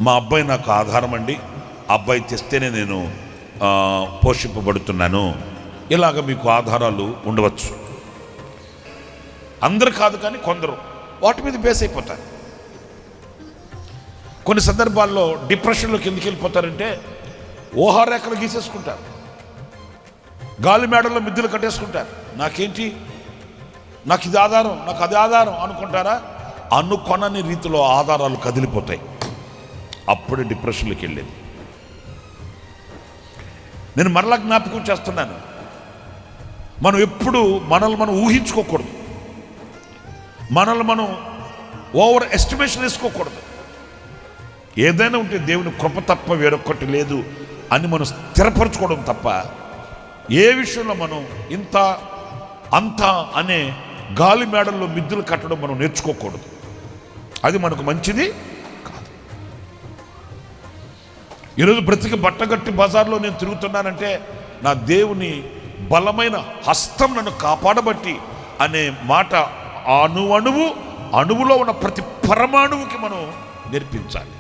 మా అబ్బాయి నాకు ఆధారం అండి, అబ్బాయి తెస్తేనే నేను పోషింపబడుతున్నాను. ఇలాగ మీకు ఆధారాలు ఉండవచ్చు. అందరు కాదు, కానీ కొందరు వాటి మీద బేస్ అయిపోతారు. కొన్ని సందర్భాల్లో డిప్రెషన్లోకి ఎందుకు వెళ్ళిపోతారంటే ఊహారేఖలు గీసేసుకుంటారు, గాలి మేడల్లో మిద్దెలు కట్టేసుకుంటారు. నాకేంటి, నాకు ఇది ఆధారం, నాకు అది ఆధారం అనుకుంటారా? అనుకొనని రీతిలో ఆధారాలు కదిలిపోతాయి. అప్పుడే డిప్రెషన్లోకి వెళ్ళేది. నేను మరలా జ్ఞాపకం చేస్తున్నాను, మనం ఎప్పుడు మనల్ని మనం ఊహించుకోకూడదు, మనల్ని మనం ఓవర్ ఎస్టిమేషన్ వేసుకోకూడదు. ఏదైనా ఉంటే దేవుని కృప తప్ప వేరొక్కటి లేదు అని మనం స్థిరపరచుకోవడం తప్ప ఏ విషయంలో మనం ఇంత అంత అనే గాలి మేడల్లో మిద్దెలు కట్టడం మనం నేర్చుకోకూడదు. అది మనకు మంచిది కాదు. ఈరోజు బ్రతికి బట్టగట్టి బజార్లో నేను తిరుగుతున్నానంటే నా దేవుని బలమైన హస్తం నన్ను కాపాడబట్టి అనే మాట అణువులో ఉన్న ప్రతి పరమాణువుకి మనం నేర్పించాలి.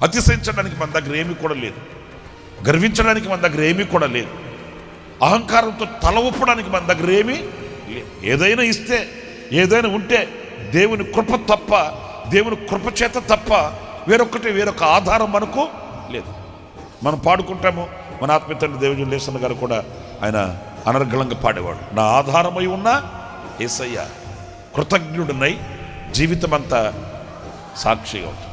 అతిశయించడానికి మన దగ్గర ఏమీ కూడా లేదు, గర్వించడానికి మన దగ్గర ఏమీ కూడా లేదు, అహంకారంతో తల ఊపడానికి మన దగ్గర ఏమీ లేదు. ఏదైనా ఇస్తే, ఏదైనా ఉంటే దేవుని కృప తప్ప, దేవుని కృప చేత తప్ప వేరొక ఆధారం మనకు లేదు. మనం పాడుకుంటాము, మన ఆత్మీయ తండ్రి దేవుని లేసన్న గారు కూడా ఆయన అనర్గళంగా పాడేవాడు, నా ఆధారమై ఉన్న యేసయ్య, కృతజ్ఞుడినై జీవితం అంతా సాక్షిగా ఉంటుంది.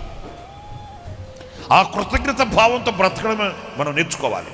ఆ కృతజ్ఞత భావంతో బ్రతకడమే మనం నేర్చుకోవాలి.